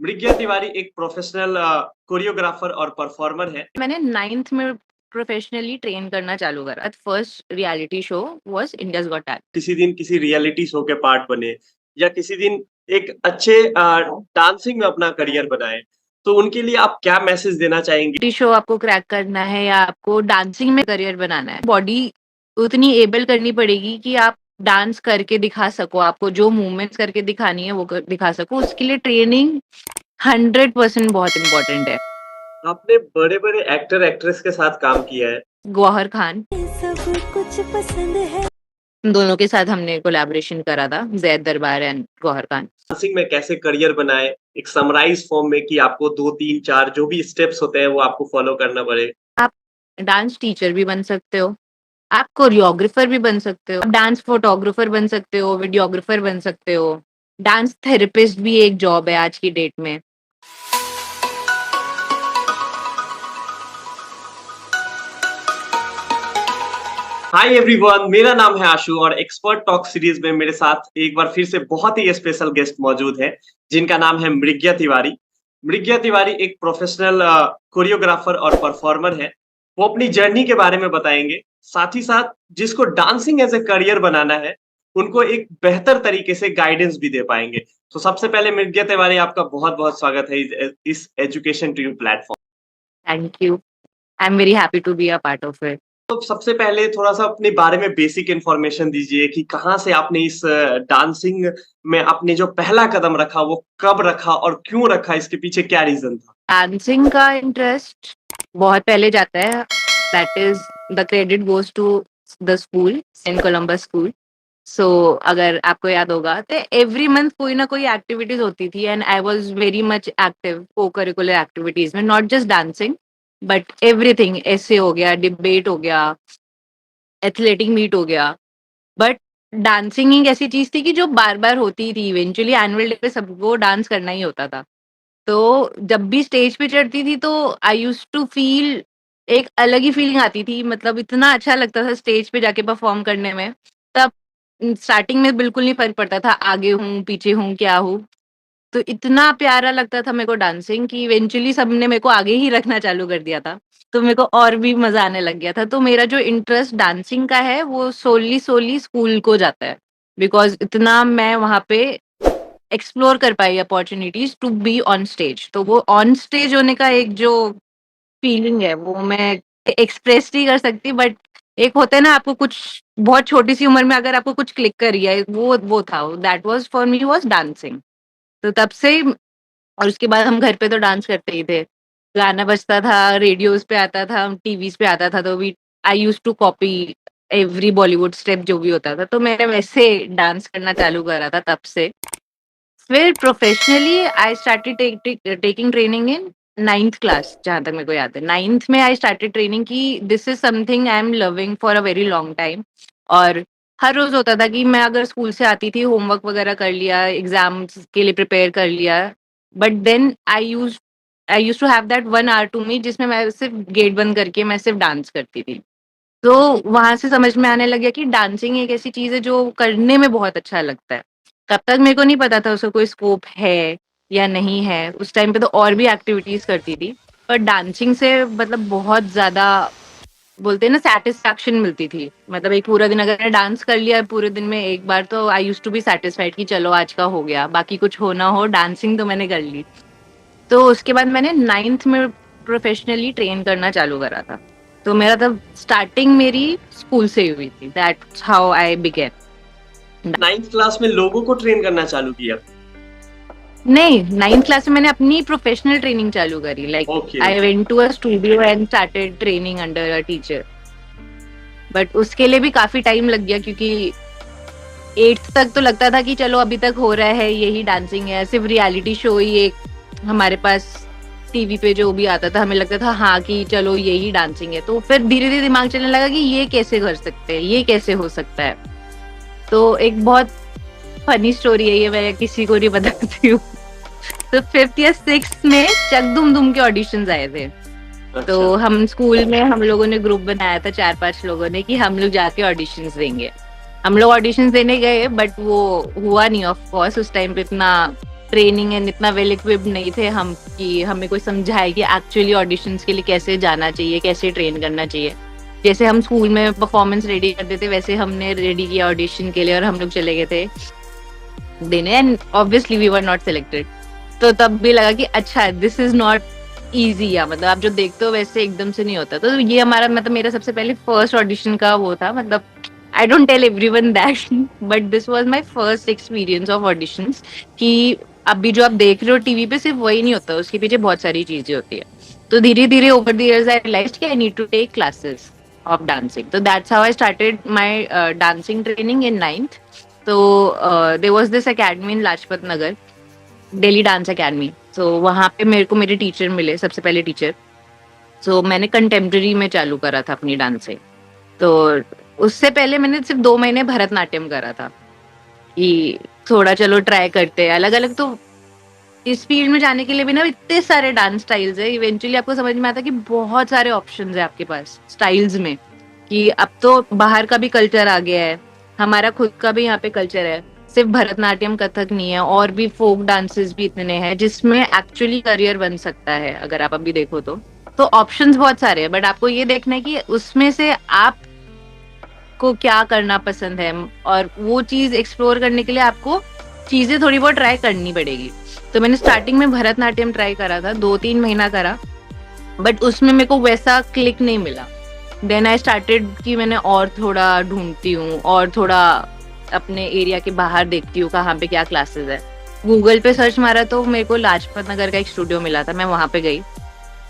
मृज्ञा तिवारी एक professional choreographer और performer है। मैंने 9th में प्रोफेशनली ट्रेन करना चालू करा। First reality show was India's Got talent. किसी दिन किसी रियलिटी शो के पार्ट बने या किसी दिन एक अच्छे डांसिंग में अपना करियर बनाए, तो उनके लिए आप क्या मैसेज देना चाहेंगे? रियलिटी शो आपको क्रैक करना है या आपको डांसिंग में करियर बनाना है, बॉडी उतनी एबल करनी पड़ेगी कि आप डांस करके दिखा सको, आपको जो मूवमेंट्स करके दिखानी है वो दिखा सको। उसके लिए ट्रेनिंग 100% बहुत इम्पोर्टेंट है। आपने बड़े-बड़े एक्टर एक्ट्रेस के साथ काम किया है। गौहर खान, सब कुछ पसंद है। दोनों के साथ हमने कोलैबोरेशन करा था, जैद दरबार एंड गौहर खान। डांसिंग में कैसे करियर बनाए, एक समराइज फॉर्म में कि आपको 2, 3, 4 जो भी स्टेप्स होते हैं वो आपको फॉलो करना पड़े। आप डांस टीचर भी बन सकते हो, आप कोरियोग्राफर भी बन सकते हो, डांस फोटोग्राफर बन सकते हो, वीडियोग्राफर बन सकते हो, डांस थेरेपिस्ट भी एक जॉब है आज की डेट में। हाय एवरीवन, मेरा नाम है आशु और एक्सपर्ट टॉक सीरीज में मेरे साथ एक बार फिर से बहुत ही स्पेशल गेस्ट मौजूद है, जिनका नाम है मृज्ञा तिवारी। मृज्ञा तिवारी एक प्रोफेशनल कोरियोग्राफर और परफॉर्मर है। वो अपनी जर्नी के बारे में बताएंगे, साथ ही साथ जिसको डांसिंग एज ए करियर बनाना है, उनको एक बेहतर तरीके से गाइडेंस भी दे पाएंगे। तो सबसे पहले मृज्ञा तिवारी, आपका बहुत-बहुत स्वागत है इस education to you platform. Thank you, I am very happy to be a part of it. तो सबसे पहले थोड़ा-सा अपने बारे में बेसिक इन्फॉर्मेशन दीजिए कि कहाँ से आपने इस डांसिंग में आपने जो पहला कदम रखा, वो कब रखा और क्यों रखा? इसके पीछे क्या रीज़न था? डांसिंग का इंटरेस्ट बहुत पहले जाता है। That is the credit goes to the school, Saint Columbus school. So अगर आपको याद होगा तो एवरी मंथ कोई ना कोई एक्टिविटीज होती थी and I was very much active को करिकुलर एक्टिविटीज में, not just dancing but everything. ऐसे हो गया, डिबेट हो गया, एथलेटिक मीट हो गया। बट डांसिंग एक ऐसी चीज थी कि जो बार बार होती थी। इवेंचुअली एनुअल डे पे सबको डांस करना ही होता था। तो जब भी स्टेज पे चढ़ती थी तो आई यूज टू फील, एक अलग ही फीलिंग आती थी। मतलब इतना अच्छा लगता था स्टेज पे जाके परफॉर्म करने में। तब स्टार्टिंग में बिल्कुल नहीं फर्क पड़ता था आगे हूँ पीछे हूँ क्या हूँ। तो इतना प्यारा लगता था मेरे को डांसिंग कि इवेंचुअली सबने मेरे को आगे ही रखना चालू कर दिया था। तो मेरे को और भी मजा आने लग गया था। तो मेरा जो इंटरेस्ट डांसिंग का है वो सोली स्कूल को जाता है, बिकॉज इतना मैं वहां पे एक्सप्लोर कर पाई opportunities to be on stage. तो वो ऑन स्टेज होने का एक जो फीलिंग है वो मैं एक्सप्रेस नहीं कर सकती। बट एक होता है ना, आपको कुछ बहुत छोटी सी उम्र में अगर आपको कुछ क्लिक कर रही है, वो था, that was for me was dancing. तो तब से, और उसके बाद हम घर पे तो डांस करते ही थे। गाना बजता था, रेडियोज पे आता था, टीवीज पे आता था, तो we I used to copy every Bollywood step जो भी होता था। तो मैंने वैसे डांस करना चालू करा था तब से। फिर professionally I started taking training in 9th class. जहां तक मेरे को याद है 9th में आई स्टार्टेड ट्रेनिंग की this is something I am loving for a very long time. और हर रोज होता था कि मैं अगर स्कूल से आती थी, होमवर्क वगैरह कर लिया, एग्जाम्स के लिए प्रिपेयर कर लिया, but then I used to have that 1 hour to me जिसमें मैं सिर्फ गेट बंद करके मैं सिर्फ डांस करती थी। तो वहां से समझ में आने लग गया कि डांसिंग एक ऐसी चीज है जो करने में बहुत अच्छा लगता है। तब तक मेरे को नहीं पता था उसका कोई स्कोप है या नहीं है। उस टाइम पे तो और भी एक्टिविटीज करती थी, पर डांसिंग से मतलब बहुत ज्यादा, बोलते हैं ना, सेटिस्फैक्शन मिलती थी। मतलब एक पूरा दिन अगर मैंने डांस कर लिया पूरे दिन में एक बार, तो आई यूज टू बी सेटिस्फाइड कि चलो आज का हो गया, बाकी कुछ हो ना हो डांसिंग तो मैंने कर ली। तो उसके बाद मैंने 9th में प्रोफेशनली ट्रेन करना चालू करा था। तो मेरा तब स्टार्टिंग मेरी स्कूल से हुई थी। That's how I began. 9th class में लोगों को ट्रेन करना चालू किया? नहीं, 9th क्लास में मैंने अपनी प्रोफेशनल ट्रेनिंग चालू करी। Like okay, I okay. Went to a studio and started training under a teacher. But उसके लिए भी काफी टाइम लग गया, क्योंकि 8th तक तो लगता था कि चलो अभी तक हो रहा है यही डांसिंग है, सिर्फ रियलिटी शो ही एक हमारे पास टीवी पे जो भी आता था, हमें लगता था हाँ कि चलो यही डांसिंग है। तो फिर धीरे धीरे दिमाग चलने लगा कि ये कैसे कर सकते हैं, ये कैसे हो सकता है। तो एक बहुत फनी स्टोरी है ये, मैं किसी को नहीं बताती हूँ। तो 5th या 6th में चक दुम दुम के ऑडिशंस आए थे। तो अच्छा। हम स्कूल में हम लोगों ने ग्रुप बनाया था 4-5 लोगों ने कि हम लोग जाके ऑडिशंस देंगे। हम लोग ऑडिशंस देने गए, बट वो हुआ नहीं ऑफ कोर्स। उस टाइम पे इतना ट्रेनिंग एंड इतना वेल इक्विप्ड नहीं थे हम कि हमें कोई समझाए कि एक्चुअली ऑडिशंस के लिए कैसे जाना चाहिए, कैसे ट्रेन करना चाहिए। जैसे हम स्कूल में परफॉर्मेंस रेडी करते थे वैसे हमने रेडी किया ऑडिशन के लिए और हम लोग चले गए थे देने, and obviously we were not selected. तो तब भी लगा कि अच्छा दिस इज नॉट इजी, या मतलब आप जो देखते हो वैसे एकदम से नहीं होता। तो ये हमारा मतलब मेरा सबसे पहले फर्स्ट ऑडिशन का वो था, मतलब I don't tell everyone that but this was my first experience of auditions, कि अभी जो आप देख रहे हो टीवी पे सिर्फ वही नहीं होता, उसके पीछे बहुत सारी चीजें होती है। तो धीरे धीरे over the years I realised कि I need to take classes of dancing. तो that's how I started my dancing training in 9th। तो there was this academy in Lajpat Nagar, Delhi dance academy. तो वहां पे मेरे को मेरे टीचर मिले, सबसे पहले टीचर। तो मैंने कंटेम्प्रेरी में चालू करा था अपनी डांसिंग। तो उससे पहले मैंने सिर्फ 2 महीने भरतनाट्यम करा था कि थोड़ा चलो ट्राई करते हैं अलग अलग। तो इस फील्ड में जाने के लिए भी ना इतने सारे डांस स्टाइल्स है, इवेंचुअली आपको समझ में आता है कि बहुत सारे ऑप्शंस है आपके पास स्टाइल्स में, कि अब तो बाहर का भी कल्चर आ गया है, हमारा खुद का भी यहाँ पे कल्चर है, सिर्फ भरतनाट्यम कथक नहीं है, और भी फोक डांसेस भी इतने हैं जिसमें एक्चुअली करियर बन सकता है अगर आप अभी देखो तो ऑप्शंस बहुत सारे हैं, बट आपको ये देखना है कि उसमें से आप को क्या करना पसंद है, और वो चीज एक्सप्लोर करने के लिए आपको चीजें थोड़ी बहुत ट्राई करनी पड़ेगी। तो मैंने स्टार्टिंग में भरतनाट्यम ट्राई करा था, 2-3 महीना करा, बट उसमें मेरे को वैसा क्लिक नहीं मिला। देन आई स्टार्टेड कि मैंने और थोड़ा ढूंढती हूँ और थोड़ा अपने एरिया के बाहर देखती हूँ कहाँ पे क्या क्लासेस है। गूगल पे सर्च मारा तो मेरे को लाजपत नगर का एक स्टूडियो मिला था, मैं वहां पे गई।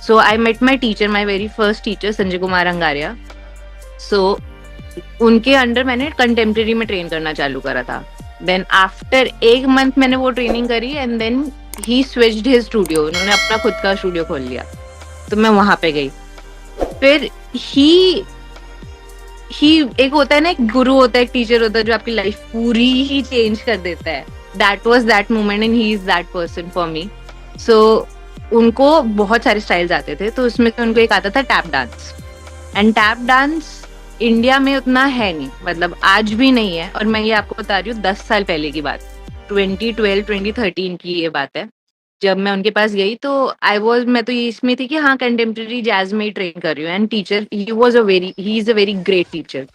So I met my teacher, my very first teacher Sanjay Kumar Angaria. सो उनके अंडर मैंने कंटेम्प्रेरी में ट्रेन करना चालू करा था। देन आफ्टर 1 मंथ मैंने वो ट्रेनिंग करी and then he switched his studio, उन्होंने अपना खुद का स्टूडियो खोल लिया। तो मैं वहां पे गई। फिर ही एक होता है ना, एक गुरु होता है, एक टीचर होता है जो आपकी लाइफ पूरी ही चेंज कर देता है। That was that moment and he is that person for me. So उनको बहुत सारे स्टाइल्स आते थे, तो उसमें से उनको एक आता था tap dance. And tap dance India में उतना है नहीं, मतलब आज भी नहीं है। और मैं ये आपको बता रही हूँ 10 साल पहले की बात, 2012-2013 की ये बात है। जब मैं उनके पास गई तो मैं तो इसमें थी कि हाँ कंटेम्प्रेरी जैज में ही ट्रेन कर रही हूँ, and teacher he is a very great teacher.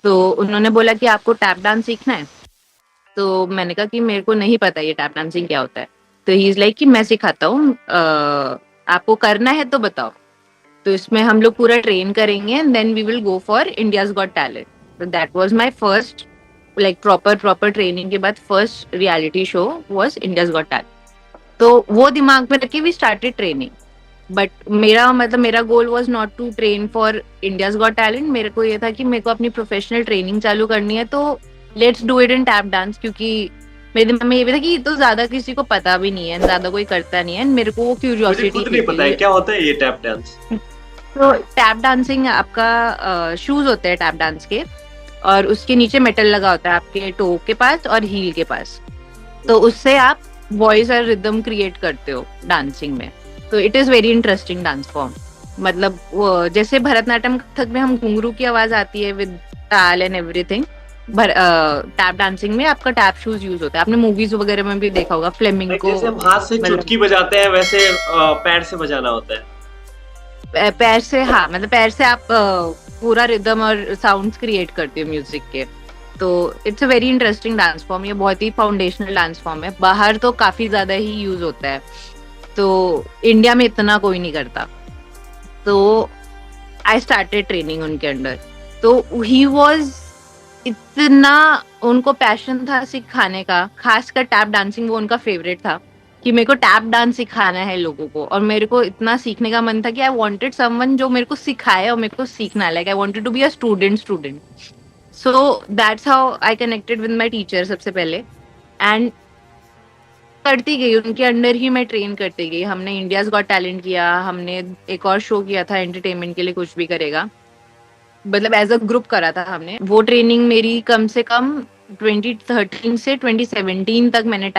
तो उन्होंने बोला कि आपको टैप डांस सीखना है। तो मैंने कहा कि मेरे को नहीं पता ये टैप डांसिंग क्या होता है। तो ही इज लाइक कि मैं सिखाता हूँ, आपको करना है तो बताओ। तो इसमें हम लोग पूरा ट्रेन करेंगे and then we will go for India's Got Talent. तो that was my first like proper training के बाद first reality show was India's Got Talent. तो वो दिमाग में रख के वी स्टार्टेड ट्रेनिंग। बट मेरा goal was not to train for India's Got Talent. मेरे को ये था कि मेरे को अपनी प्रोफेशनल ट्रेनिंग चालू करनी है, तो let's do it in tap dance. क्योंकि मेरे दिमाग में ये भी था कि तो ज्यादा किसी को पता भी नहीं है, ज्यादा कोई करता नहीं है, मेरे को वो मुझे क्यूरियोसिटी खुद नहीं पता है क्या होता है ये टैप डांस। तो टैप डांसिंग आपका शूज होते हैं टैप डांस के, और उसके नीचे मेटल लगा होता है आपके टो के पास और हील के पास। तो उससे आप वॉइस और रिदम क्रिएट करते हो डांसिंग में। तो it is very interesting dance form. मतलब जैसे भरतनाट्यम कथक में हम घुंघरू की आवाज आती है विद ताल एंड एवरीथिंग, टैप डांसिंग में आपका टैप शूज यूज होता है। आपने मूवीज वगैरह में भी देखा होगा फ्लेमिंगो। जैसे हम हाथ से चुटकी बजाते हैं वैसे पैर से बजाना होता है। पैर से, हाँ मतलब पैर से आप पूरा रिदम और साउंड्स क्रिएट करते हो म्यूजिक के। तो it's a very interesting dance form. ये बहुत ही फाउंडेशनल डांस फॉर्म है, बाहर तो काफी ज्यादा ही यूज होता है, तो इंडिया में इतना कोई नहीं करता। तो आई स्टार्टेड ट्रेनिंग उनके अंडर। तो ही वॉज इतना, उनको पैशन था सिखाने का, खासकर टैप डांसिंग वो उनका फेवरेट था कि मेरे को टैप डांस सिखाना है लोगों को। और मेरे को इतना सीखने का मन था कि आई वांटेड समवन जो मेरे को सिखाए और मेरे को सीखना, like I wanted to be a student. So that's how I connected with my teacher सबसे पहले, एंड करती गई उनके अंडर ही मैं ट्रेन करती गई। हमने इंडियाज गॉट टैलेंट किया, हमने एक और शो किया था एंटरटेनमेंट के लिए कुछ भी करेगा, मतलब एज अ ग्रुप करा था हमने। वो ट्रेनिंग मेरी कम से कम 2013 से 2017 तक मैंने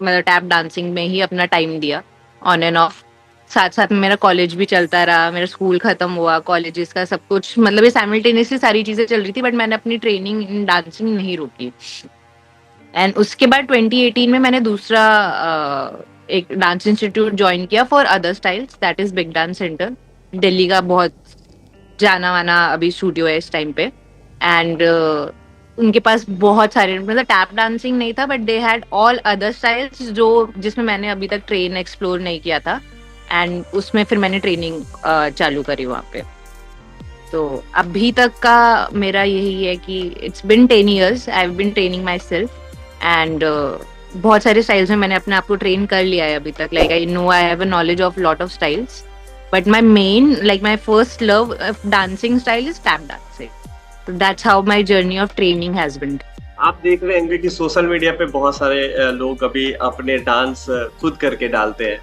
मतलब टैप डांसिंग में ही अपना टाइम दिया, ऑन एंड ऑफ। साथ साथ में मेरा कॉलेज भी चलता रहा, मेरा स्कूल खत्म हुआ, कॉलेजेस का सब कुछ, मतलब ये साइमल्टेनियसली सारी चीजें चल रही थी, बट मैंने अपनी ट्रेनिंग इन डांसिंग नहीं रोकी। एंड उसके बाद 2018 में मैंने दूसरा एक डांस इंस्टीट्यूट ज्वाइन किया for other styles, that is big dance centre. Delhi का बहुत जाना माना अभी स्टूडियो है इस टाइम पे। एंड उनके पास बहुत सारे, मतलब टैप डांसिंग नहीं था, but they had all other styles जो जिसमें मैंने अभी तक ट्रेन एक्सप्लोर नहीं किया था। एंड उसमें फिर मैंने ट्रेनिंग चालू करी वहाँ पे। तो अभी तक का मेरा यही है कि it's been 10 years I have been training my self. And बहुत सारे स्टाइल्स में मैंने अपने आप को ट्रेन कर लिया है अभी तक। Like I know I have a knowledge of lot of styles, but my main, like my first love of dancing style is tap dancing. So that's how my journey of training has been. आप देख रहे होंगे कि social media पे बहुत सारे लोग अभी अपने डांस खुद करके डालते हैं,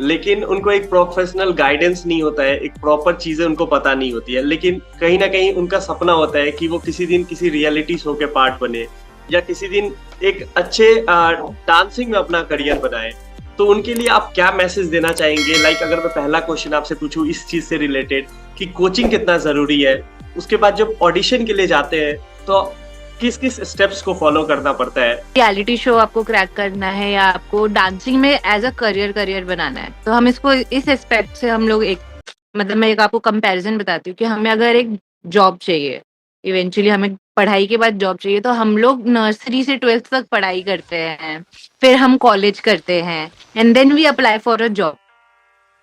लेकिन उनको एक प्रोफेशनल गाइडेंस नहीं होता है, एक प्रॉपर चीजें उनको पता नहीं होती है। लेकिन कहीं ना कहीं उनका सपना होता है कि वो किसी दिन किसी रियलिटी शो के पार्ट बने या किसी दिन एक अच्छे डांसिंग में अपना करियर बनाए। तो उनके लिए आप क्या मैसेज देना चाहेंगे? लाइक अगर मैं पहला क्वेश्चन आपसे पूछूं इस चीज से रिलेटेड कि कोचिंग कितना जरूरी है, उसके बाद जब ऑडिशन के लिए जाते हैं तो किस किस स्टेप्स को फॉलो करना पड़ता है? रियलिटी शो आपको क्रैक करना है या आपको डांसिंग में एज अ करियर बनाना है, तो हम इसको इस एस्पेक्ट से हम लोग एक, मतलब मैं एक आपको कंपैरिजन बताती हूँ कि हमें अगर एक जॉब चाहिए, इवेंचुअली हमें पढ़ाई के बाद जॉब चाहिए, तो हम लोग नर्सरी से 12th तक पढ़ाई करते हैं, फिर हम कॉलेज करते हैं, and then we apply for a job.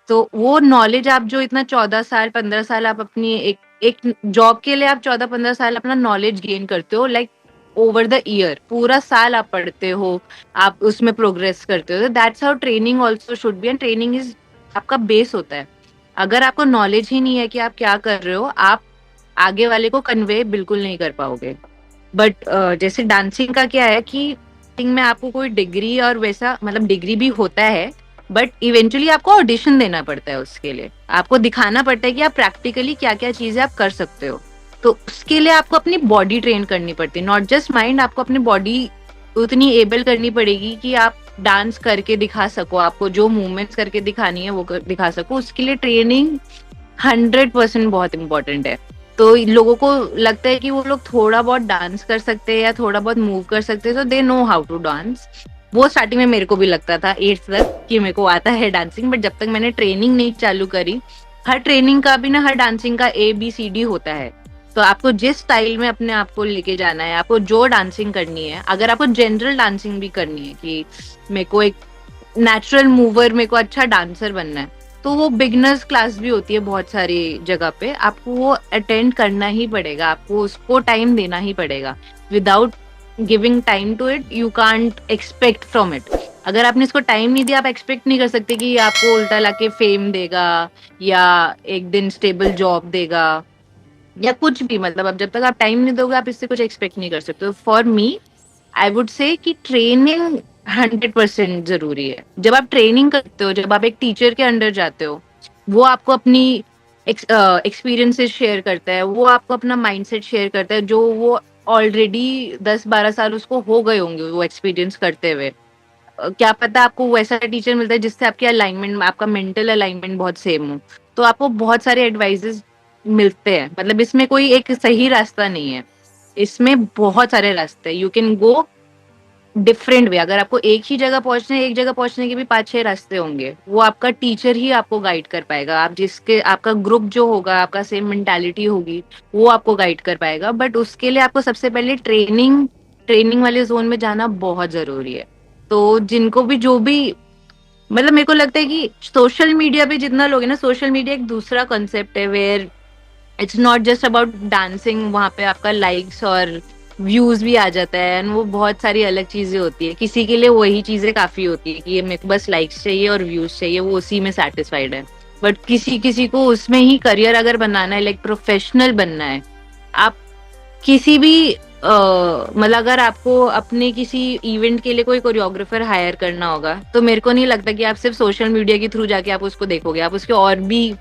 तो वो नॉलेज आप जो इतना 14 साल 15 साल आप अपनी एक जॉब के लिए आप 14-15 साल अपना नॉलेज गेन करते हो, लाइक ओवर द ईयर, पूरा साल आप पढ़ते हो, आप उसमें प्रोग्रेस करते हो। That's how training also should be, and training is आपका बेस होता है। अगर आपको नॉलेज ही नहीं है कि आप क्या कर रहे हो, आप आगे वाले को कन्वे बिल्कुल नहीं कर पाओगे। बट जैसे डांसिंग का क्या है कि में आपको कोई डिग्री और वैसा, मतलब डिग्री भी होता है, बट इवेंचुअली आपको ऑडिशन देना पड़ता है। उसके लिए आपको दिखाना पड़ता है कि आप प्रैक्टिकली क्या क्या चीजें आप कर सकते हो। तो उसके लिए आपको अपनी बॉडी ट्रेन करनी पड़ती है, नॉट जस्ट माइंड। आपको अपनी बॉडी उतनी एबल करनी पड़ेगी कि आप डांस करके दिखा सको, आपको जो मूवमेंट्स करके दिखानी है वो दिखा सको। उसके लिए ट्रेनिंग 100% बहुत इंपॉर्टेंट है। तो लोगों को लगता है कि वो लोग थोड़ा बहुत डांस कर सकते हैं या थोड़ा बहुत मूव कर सकते हैं, तो they know how to dance. वो स्टार्टिंग में मेरे को भी लगता था 8th तक कि मेरे को आता है डांसिंग, बट जब तक मैंने ट्रेनिंग नहीं चालू करी, हर ट्रेनिंग का भी ना, हर डांसिंग का ABCD होता है। तो आपको जिस स्टाइल में अपने आप को लेके जाना है, आपको जो डांसिंग करनी है, अगर आपको जनरल डांसिंग भी करनी है कि मेरे को एक नेचुरल मूवर, मेरे को अच्छा डांसर बनना है, तो वो बिगनर्स क्लास भी होती है बहुत सारी जगह पे, आपको वो अटेंड करना ही पड़ेगा, आपको उसको टाइम देना ही पड़ेगा। Without giving time to it you can't expect from it. अगर आपने इसको टाइम नहीं दिया, आप एक्सपेक्ट नहीं कर सकते कि आपको उल्टा लाके फेम देगा या एक दिन स्टेबल जॉब देगा या कुछ भी। मतलब अब जब तक आप टाइम नहीं दोगे, आप इससे कुछ एक्सपेक्ट नहीं कर सकते। For me I would say कि ट्रेनिंग 100% जरूरी है। जब आप ट्रेनिंग करते हो, जब आप एक टीचर के अंडर जाते हो, वो आपको अपनी एक्सपीरियंसेस शेयर करता है, वो आपको अपना माइंडसेट शेयर करता है, जो वो ऑलरेडी 10-12 साल उसको हो गए होंगे वो एक्सपीरियंस करते हुए। क्या पता आपको वैसा टीचर मिलता है जिससे आपकी अलाइनमेंट, आपका मेंटल अलाइनमेंट बहुत सेम हो, तो आपको बहुत सारे एडवाइजेस मिलते हैं। मतलब इसमें कोई एक सही रास्ता नहीं है, इसमें बहुत सारे रास्ते हैं। You can go different way. अगर आपको एक ही जगह पहुंचना है, एक जगह पहुंचने के भी 5-6 रास्ते होंगे, वो आपका टीचर ही आपको गाइड कर पाएगा। आप जिसके, आपका ग्रुप जो होगा, आपका सेम मेंटालिटी होगी, वो आपको गाइड कर पाएगा। बट उसके लिए आपको सबसे पहले ट्रेनिंग वाले जोन में जाना बहुत जरूरी है। तो जिनको भी, जो भी, मतलब मेरे को लगता है कि सोशल मीडिया पे जितना लोग है ना, सोशल मीडिया एक दूसरा कॉन्सेप्ट है where it's not just about dancing. वहां पे आपका लाइक्स और व्यूज भी आ जाता है, एंड वो बहुत सारी अलग चीजें होती है। किसी के लिए वही चीजें काफी होती है कि ये मेरे को बस लाइक्स चाहिए और व्यूज चाहिए, वो उसी में सेटिस्फाइड है। बट किसी किसी को उसमें ही करियर अगर बनाना है, लाइक प्रोफेशनल बनना है, आप किसी भी मतलब अगर आपको अपने किसी इवेंट के लिए कोई कोरियोग्राफर हायर करना होगा, तो मेरे को नहीं लगता कि आप सिर्फ सोशल मीडिया के थ्रू जाके आप उसको देखोगे। आप उसके और भी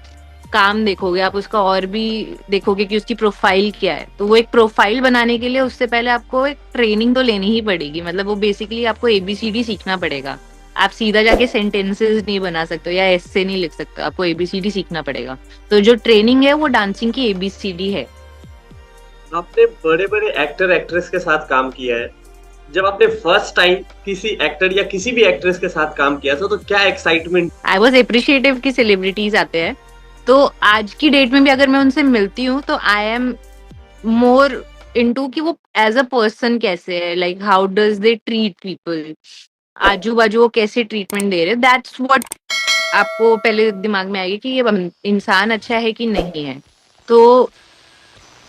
काम देखोगे, आप उसका और भी देखोगे कि उसकी प्रोफाइल क्या है। तो वो एक प्रोफाइल बनाने के लिए उससे पहले आपको एक ट्रेनिंग तो लेनी ही पड़ेगी। मतलब वो बेसिकली आपको ABCD सीखना पड़ेगा। आप सीधा जाके सेंटेंसेस नहीं बना सकते या ऐसे नहीं लिख सकते, आपको ABCD सीखना पड़ेगा। तो जो ट्रेनिंग है वो डांसिंग की ABCD है। आपने बड़े बड़े एक्टर एक्ट्रेस के साथ काम किया है, जब आपने फर्स्ट टाइम किसी एक्टर या किसी भी एक्ट्रेस के साथ काम किया था तो क्या एक्साइटमेंट? आई वॉज अप्रिशिएटिव कि सेलिब्रिटीज आते हैं, तो आज की डेट में भी अगर मैं उनसे मिलती हूँ तो आई एम मोर इनटू कि वो एज अ पर्सन कैसे है, like how does they treat people, आजू बाजू वो कैसे ट्रीटमेंट दे रहे, दैट्स व्हाट आपको पहले दिमाग में आएगी कि ये इंसान अच्छा है कि नहीं है। तो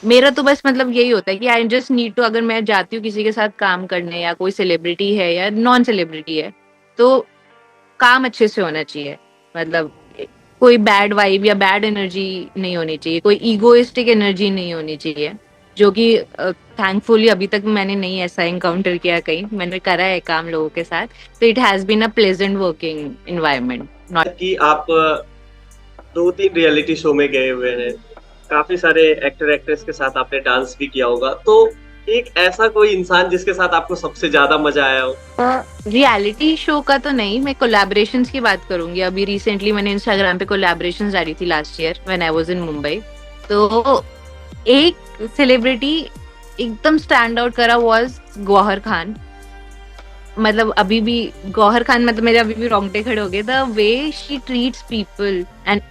मेरा तो बस मतलब यही होता है कि आई जस्ट नीड टू, अगर मैं जाती हूँ किसी के साथ काम करने या कोई सेलिब्रिटी है या नॉन सेलिब्रिटी है, तो काम अच्छे से होना चाहिए। मतलब कोई बैड वाइब या बैड एनर्जी नहीं होनी चाहिए, कोई ईगोइस्टिक एनर्जी नहीं होनी चाहिए, जो कि थैंकफुली अभी तक मैंने नहीं ऐसा एनकाउंटर किया कहीं। मैंने करा है काम लोगों के साथ, तो it has been a pleasant working environment. Not कि आप 2-3 रियलिटी शो में गए हुए हैं, काफी सारे एक्टर एक्ट्रेस के साथ आपने डांस भी किया होगा, तो एक ऐसा कोई इंसान जिसके साथ आपको सबसे ज्यादा मजा आया हो? रियलिटी शो का तो नहीं, मैं कोलैबोरेशंस की बात करूंगी। अभी रिसेंटली मैंने इंस्टाग्राम पे कोलैबोरेशंस डाली थी last year when I was in Mumbai. तो एक सेलिब्रिटी एकदम स्टैंड आउट करा वाज गौहर खान। मतलब अभी भी गौहर खान, मतलब मेरे अभी भी रोंगटे खड़े हो गए, the way she treats people and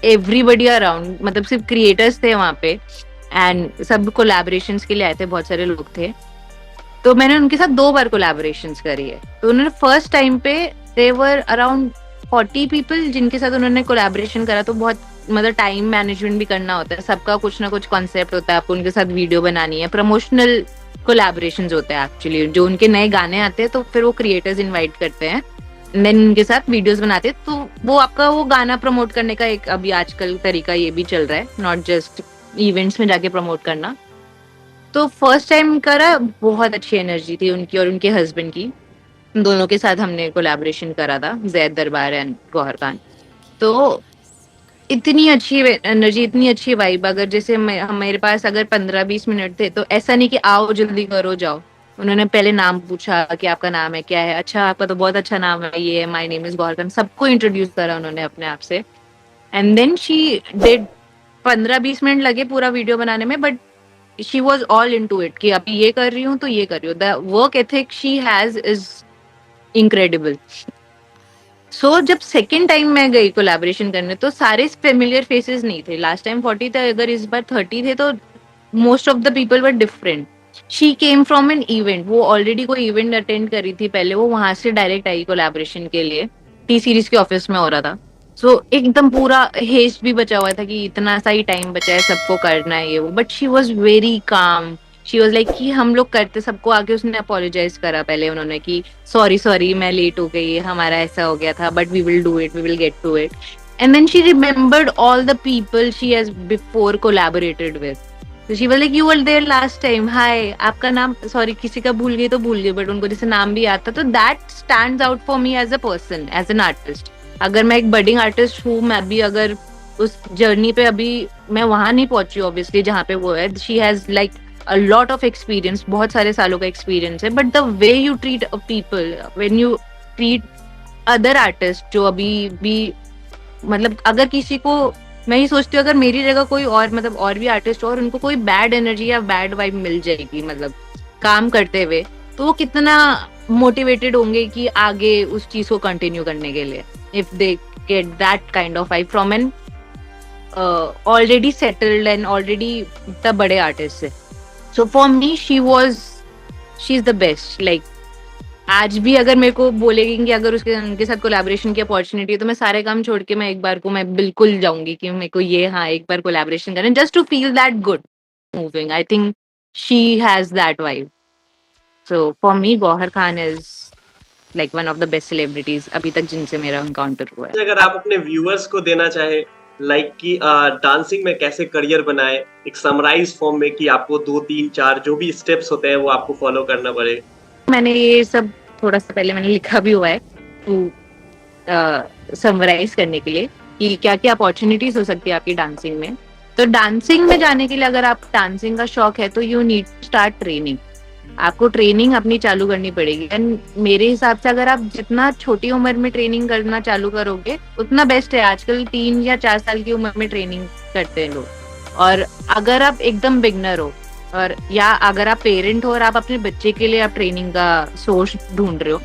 everybody around. मतलब सिर्फ क्रिएटर्स थे वहां पे एंड सब कोलैबोरेशंस के लिए आए थे, बहुत सारे लोग थे। तो मैंने उनके साथ 2 बार कोलैबोरेशंस करी है। तो उन्होंने फर्स्ट टाइम पे दे वर अराउंड 40 पीपल जिनके साथ उन्होंने कोलैबोरेशन करा। तो बहुत मतलब टाइम मैनेजमेंट भी करना होता है, सबका कुछ ना कुछ कॉन्सेप्ट होता है, आपको उनके साथ वीडियो बनानी है, प्रमोशनल कोलैबोरेशंस होते हैं एक्चुअली। जो उनके नए गाने आते हैं तो फिर वो क्रिएटर्स इनवाइट करते हैं, देन उनके साथ वीडियोस बनाते हैं। तो वो आपका वो गाना प्रमोट करने का एक अभी आजकल तरीका ये भी चल रहा है, नॉट जस्ट इवेंट्स में जाके प्रमोट करना। तो फर्स्ट टाइम करा, बहुत अच्छी एनर्जी थी उनकी और उनके हस्बैंड की, दोनों के साथ हमने कोलैबोरेशन करा था, जैद दरबार एंड गौहर खान। तो इतनी अच्छी एनर्जी, इतनी अच्छी वाइब। अगर जैसे मेरे पास अगर 15-20 मिनट थे तो ऐसा नहीं कि आओ जल्दी करो जाओ। उन्होंने पहले नाम पूछा कि आपका नाम है क्या है, अच्छा आपका तो बहुत अच्छा नाम है, ये है my name is Gauahar Khan, सबको इंट्रोड्यूस करा उन्होंने अपने आप से। And then she did, 15-20 minute लगे पूरा वीडियो बनाने में, but she was all into it कि अभी ये कर रही हूँ तो ये कर रही हूँ। The work ethic she has is incredible. So जब सेकेंड टाइम मैं गई कोलैबोरेशन करने तो सारे फेमिलियर फेसेस नहीं थे। लास्ट टाइम 40 थे, अगर इस बार 30 थे, तो most of the people were different. She came from an event, वो ऑलरेडी कोई इवेंट अटेंड करी थी पहले, वो वहां से डायरेक्ट आई कोलैबोरेशन के लिए। टी सीरीज के ऑफिस में हो रहा था। सो एकदम पूरा हेस्ट भी बचा हुआ था कि इतना सा ही टाइम बचा है, सबको करना है ये वो, but she was very calm. She was like कि हम लोग करते, सबको आके उसने अपोलोजाइज करा पहले उन्होंने कि सॉरी सॉरी मैं लेट हो गई, हमारा ऐसा हो गया था, but we will do it, we will get to it. And then she remembered all the people she has before collaborated with. तो she was like you were there last time, hi आपका नाम, sorry किसी का भूल गई तो भूल गई, बट उनको जैसे नाम भी आता। तो that stands out for me as a person, as an artist. अगर मैं एक बडिंग आर्टिस्ट हूँ, मैं भी अगर उस जर्नी पे, अभी मैं वहां नहीं पहुंची ऑब्वियसली जहाँ पे वो है, she has like a lot of experience, बहुत सारे सालों का एक्सपीरियंस है, but the way you treat people, when you treat other artist जो अभी भी, मतलब अगर किसी को, मैं ही सोचती हूँ अगर मेरी जगह कोई और, मतलब और भी आर्टिस्ट और उनको कोई बैड एनर्जी या बैड वाइब मिल जाएगी मतलब काम करते हुए, तो वो कितना मोटिवेटेड होंगे कि आगे उस चीज को कंटिन्यू करने के लिए, if they get that kind of vibe from an already settled and already इतना बड़े आर्टिस्ट से। So for me, she's the best. Like आज भी अगर मेरे को बोलेगी कि अगर उनके साथ कोलैबोरेशन की अपॉर्चुनिटी है तो मैं सारे काम छोड़ के मैं एक बार को मैं बिल्कुल जाऊंगी कि मेरे को ये, हाँ एक बार कोलैबोरेशन करना, just to feel that good moving. I think she has that vibe. So for me Gauhar Khan is like one of the best celebrities अभी तक जिनसे मेरा एनकाउंटर हुआ है। अगर आप अपने व्यूअर्स को देना चाहे लाइक कि डांसिंग में कैसे करियर बनाए, एक समराइज फॉर्म में कि आपको 2-3-4 जो भी स्टेप्स होते हैं वो आपको फॉलो करना पड़े। मैंने ये सब थोड़ा सा पहले मैंने लिखा भी हुआ है टू समराइज करने के लिए कि क्या क्या अपॉर्चुनिटीज हो सकती है आपकी डांसिंग में। तो डांसिंग में जाने के लिए अगर आप डांसिंग का शौक है तो you need to start training. आपको ट्रेनिंग अपनी चालू करनी पड़ेगी। एंड मेरे हिसाब से अगर आप जितना छोटी उम्र में ट्रेनिंग करना चालू करोगे उतना बेस्ट है। आजकल 3 या 4 साल की उम्र में ट्रेनिंग करते हैं लोग। और अगर आप एकदम बिगनर हो और या अगर आप पेरेंट हो और आप अपने बच्चे के लिए आप ट्रेनिंग का सोर्स ढूंढ रहे हो,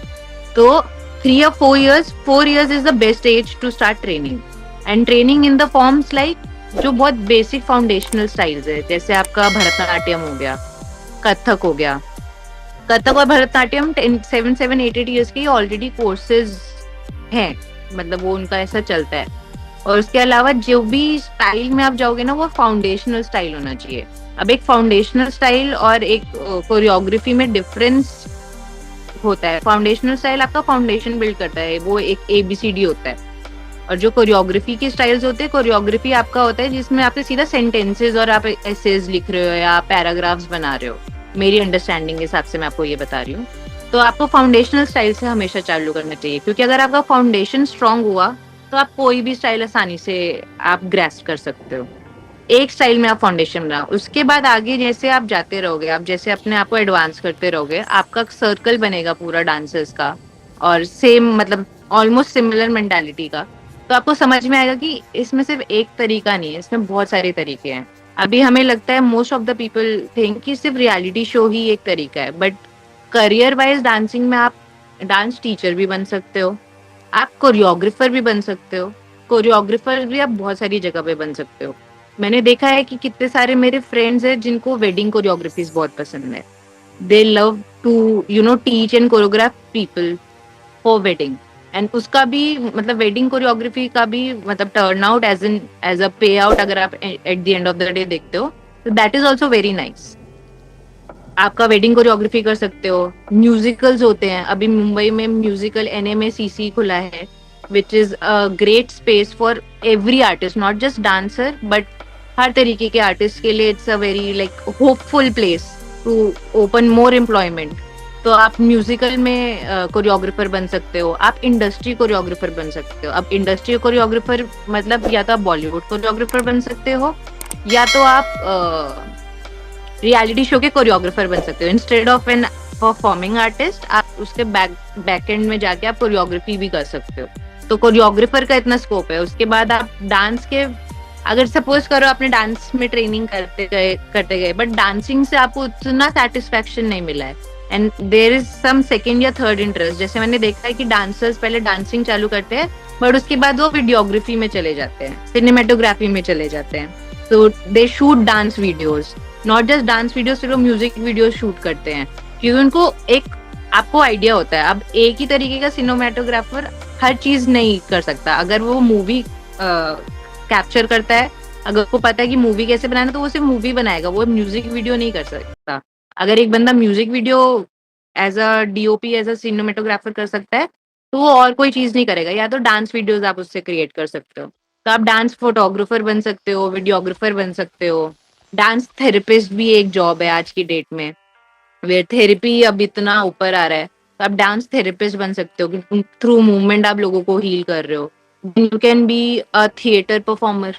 तो 3 or 4 years, 4 years is the best age to start training. And training in the forms like जो बहुत बेसिक फाउंडेशनल स्टाइल्स है, जैसे आपका भरतनाट्यम हो गया, कथक हो गया. कथक और भरतनाट्यम 7-8 years के ऑलरेडी कोर्सेज हैं, मतलब वो उनका ऐसा चलता है. और उसके अलावा जो भी स्टाइल में आप जाओगे ना, वो फाउंडेशनल स्टाइल होना चाहिए. अब एक फाउंडेशनल स्टाइल और एक कोरियोग्राफी में डिफरेंस होता है. फाउंडेशनल स्टाइल आपका फाउंडेशन बिल्ड करता है, वो एक ABCD होता है. और जो कोरियोग्राफी के स्टाइल्स होते हैं, कोरियोग्राफी आपका होता है जिसमें आपके सीधा सेंटेंसेस और आप एसेज लिख रहे हो या पैराग्राफ्स बना रहे हो. मेरी अंडरस्टैंडिंग के हिसाब से मैं आपको ये बता रही हूँ. तो आपको फाउंडेशनल स्टाइल से हमेशा चालू करना चाहिए, क्योंकि अगर आपका फाउंडेशन स्ट्रांग हुआ तो आप कोई भी स्टाइल आसानी से आप ग्रेस्प कर सकते हो. एक स्टाइल में आप फाउंडेशन बनाओ, उसके बाद आगे जैसे आप जाते रहोगे, आप जैसे अपने आप को एडवांस करते रहोगे, आपका सर्कल बनेगा पूरा डांसर्स का, और सेम मतलब ऑलमोस्ट सिमिलर मेंटालिटी का. तो आपको समझ में आएगा कि इसमें सिर्फ एक तरीका नहीं है, इसमें बहुत सारे तरीके हैं. अभी हमें लगता है most of the people think कि सिर्फ रियलिटी शो ही एक तरीका है, बट करियर वाइज डांसिंग में आप डांस टीचर भी बन सकते हो, आप कोरियोग्राफर भी बन सकते हो. कोरियोग्राफर भी आप बहुत सारी जगह पे बन सकते हो. मैंने देखा है कि कितने सारे मेरे फ्रेंड्स हैं जिनको वेडिंग कोरियोग्राफीज बहुत पसंद है. They love to teach and choreograph people for wedding. And उसका भी मतलब वेडिंग कोरियोग्राफी का भी मतलब टर्न आउट एज अ पे आउट अगर आप at the end of the day देखते हो, तो that is also very nice. आपका वेडिंग कोरियोग्राफी कर सकते हो. म्यूजिकल्स होते हैं, अभी मुंबई में म्यूजिकल NMACC खुला है, which is a great space for every artist, not just dancer but हर तरीके के आर्टिस्ट के लिए. It's a very like hopeful place to open more employment. तो आप म्यूजिकल में कोरियोग्राफर बन सकते हो, आप इंडस्ट्री कोरियोग्राफर बन सकते हो. अब इंडस्ट्री कोरियोग्राफर मतलब या तो आप बॉलीवुड कोरियोग्राफर बन सकते हो, या तो आप रियलिटी शो के कोरियोग्राफर बन सकते हो. Instead of an performing artist, आप उसके बैक एंड में जाके आप कोरियोग्राफी भी कर सकते हो. तो कोरियोग्राफर का इतना स्कोप है. उसके बाद आप डांस के, अगर सपोज करो आपने डांस में ट्रेनिंग करते गए बट डांसिंग से आपको उतना सेटिस्फेक्शन नहीं मिला है, and there is some second या थर्ड इंटरेस्ट. जैसे मैंने देखा है कि डांसर्स पहले डांसिंग चालू करते हैं, बट उसके बाद वो वीडियोग्राफी में चले जाते हैं, सिनेमेटोग्राफी में चले जाते हैं. तो they shoot dance videos, not just dance videos, सिर्फ म्यूजिक वीडियो शूट करते हैं, क्योंकि उनको एक आपको आइडिया होता है. अब एक ही तरीके का सिनेमेटोग्राफर हर चीज नहीं कर सकता. अगर वो मूवी कैप्चर करता है, अगर उसको पता है कि मूवी कैसे बनाना, तो वो सिर्फ मूवी बनाएगा, वो म्यूजिक वीडियो नहीं कर सकता. अगर एक बंदा music video as a DOP, as a cinematographer कर सकता है, तो वो और कोई चीज नहीं करेगा. या तो डांस वीडियोस आप उससे क्रिएट कर सकते हो, तो आप डांस फोटोग्राफर बन सकते हो, वीडियोग्राफर बन सकते हो. डांस थेरेपिस्ट भी एक जॉब है आज की डेट में, वेयर थेरेपी अब इतना ऊपर आ रहा है. तो आप डांस थेरेपिस्ट बन सकते हो कि थ्रू मूवमेंट आप लोगों को हील कर रहे हो. You can be a theatre performer.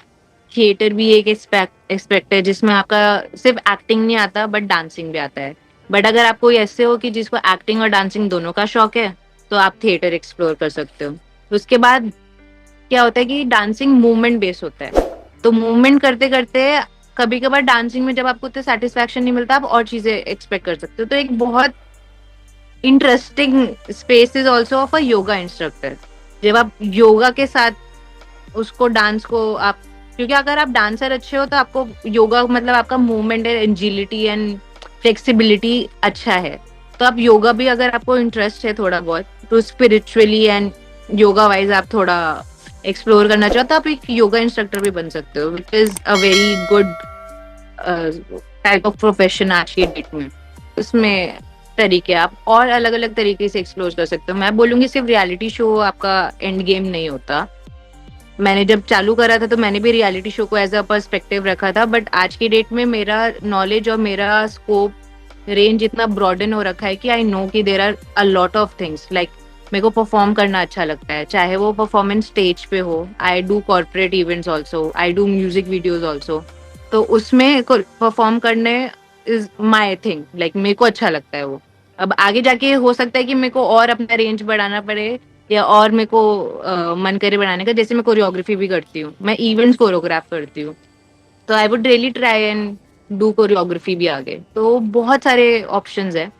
Theatre भी एक एक्सपेक्ट है जिसमें आपका सिर्फ एक्टिंग नहीं आता बट डांसिंग भी आता है. बट अगर आप कोई ऐसे हो कि जिसको एक्टिंग और डांसिंग दोनों का शौक है, तो आप थिएटर एक्सप्लोर कर सकते हो. उसके बाद क्या होता है कि डांसिंग मूवमेंट बेस होता है, तो मूवमेंट करते करते कभी कभार डांसिंग में जब आपको उतना सेटिस्फेक्शन नहीं मिलता, आप और चीजें एक्सपेक्ट कर सकते हो. तो एक बहुत interesting space is also of a yoga instructor. जब आप योगा के साथ उसको डांस को आप, क्योंकि अगर आप डांसर अच्छे हो तो आपको योगा मतलब आपका मूवमेंट है, एजिलिटी एंड फ्लेक्सिबिलिटी अच्छा है. तो आप योगा भी अगर आपको इंटरेस्ट है थोड़ा बहुत, तो स्पिरिचुअली एंड योगा वाइज आप थोड़ा एक्सप्लोर करना चाहो, तो आप एक योगा इंस्ट्रक्टर भी बन सकते हो, विच is a very good type of profession आज की डेट में. उसमें तरीके आप और अलग अलग तरीके से एक्सप्लोर कर सकते हो. मैं बोलूंगी सिर्फ रियलिटी शो आपका एंड गेम नहीं होता. मैंने जब चालू करा था तो मैंने भी रियलिटी शो को एज अ पर्सपेक्टिव रखा था, बट आज की डेट में मेरा नॉलेज और मेरा स्कोप रेंज इतना ब्रॉडन हो रखा है कि आई नो कि there are a lot of things. Like मेरे को परफॉर्म करना अच्छा लगता है, चाहे वो परफॉर्मेंस स्टेज पे हो. I do corporate events also, I do music videos also. तो उसमें परफॉर्म करने इज माई थिंग, लाइक मेरे को अच्छा लगता है वो. अब आगे जाके हो सकता है कि मेरे को और अपना रेंज बढ़ाना पड़े, या और मेरे को मन करे बनाने का. जैसे मैं कोरियोग्राफी भी करती हूँ, मैं इवेंट्स कोरियोग्राफ करती हूँ, तो I would really try and do choreography भी आ गए, तो बहुत सारे ऑप्शंस है।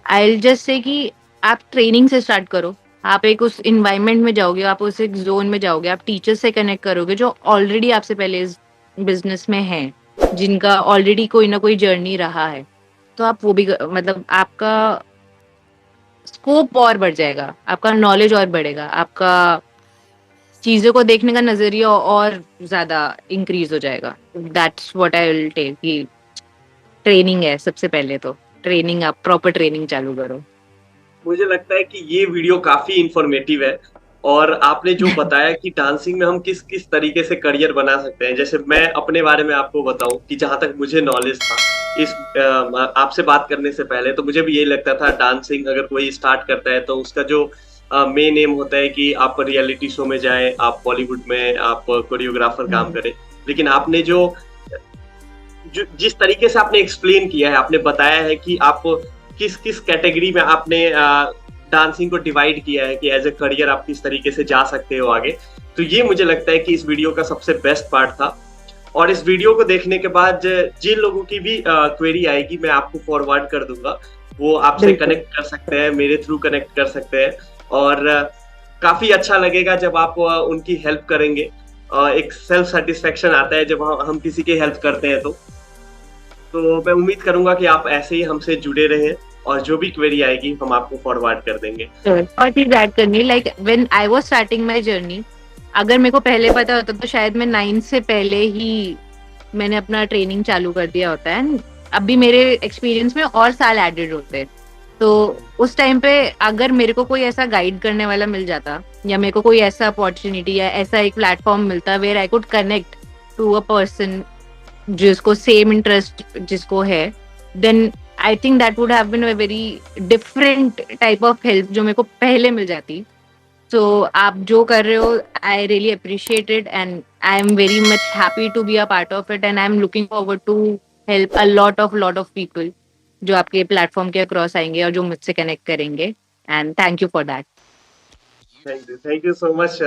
आई जस्ट से कि आप ट्रेनिंग से स्टार्ट करो, आप एक उस इन्वायरमेंट में जाओगे, आप उस एक जोन में जाओगे, आप टीचर से कनेक्ट करोगे जो ऑलरेडी आपसे पहले इस बिजनेस में है, जिनका ऑलरेडी कोई ना कोई जर्नी रहा है, तो आप वो भी मतलब आपका स्कोप और बढ़ जाएगा, आपका नॉलेज और बढ़ेगा, आपका चीजों को देखने का नजरिया और ज्यादा इंक्रीज हो जाएगा। That's what I will tell कि ट्रेनिंग है सबसे पहले, तो ट्रेनिंग, आप प्रॉपर ट्रेनिंग चालू करो। मुझे लगता है कि ये वीडियो काफी इंफॉर्मेटिव है और आपने जो बताया कि डांसिंग में हम किस किस तरीके से करियर बना सकते हैं। जैसे मैं अपने बारे में आपको बताऊं कि जहां तक मुझे नॉलेज था इस आपसे बात करने से पहले, तो मुझे भी यही लगता था डांसिंग अगर कोई स्टार्ट करता है तो उसका जो मेन एम होता है कि आप रियलिटी शो में जाएं, आप बॉलीवुड में आप कोरियोग्राफर काम करें। लेकिन आपने जिस तरीके से आपने एक्सप्लेन किया है, आपने बताया है कि आप किस किस कैटेगरी में आपने डांसिंग को डिवाइड किया है कि एज ए करियर आप किस तरीके से जा सकते हो आगे, तो ये मुझे लगता है कि इस वीडियो का सबसे बेस्ट पार्ट था। और इस वीडियो को देखने के बाद जिन लोगों की भी क्वेरी आएगी मैं आपको फॉरवर्ड कर दूंगा, वो आपसे बिल्कुल। कनेक्ट कर सकते हैं, मेरे थ्रू कनेक्ट कर सकते हैं। और काफी अच्छा लगेगा जब आप उनकी हेल्प करेंगे। एक सेल्फ सेटिस्फेक्शन आता है जब हम किसी की हेल्प करते हैं। तो मैं उम्मीद करूंगा कि आप ऐसे ही हमसे जुड़े रहें और जो भी क्वेरी आएगी हम आपको फॉरवर्ड कर देंगे। और चीज ऐड करनी, like when I was starting my journey, अगर मेरे को पहले पता होता तो शायद मैं 9 से पहले ही मैंने अपना ट्रेनिंग चालू कर दिया होता है। अभी मेरे एक्सपीरियंस में और साल एडेड होते, तो उस टाइम पे अगर मेरे को कोई ऐसा गाइड करने वाला मिल जाता, या मेरे को कोई ऐसा अपॉर्चुनिटी या ऐसा एक प्लेटफॉर्म मिलता where I could connect to a person जिसको सेम इंटरेस्ट जिसको है, then I think that would have been a very different type of help जो मेरे को पहले मिल जाती। सो आप जो कर रहे हो, I really appreciate it and I am very much happy to be a part of it, and I am looking forward to help a lot of people जो आपके प्लेटफॉर्म के अक्रॉस आएंगे और जो मुझसे कनेक्ट करेंगे, and thank you for that. Thank you so much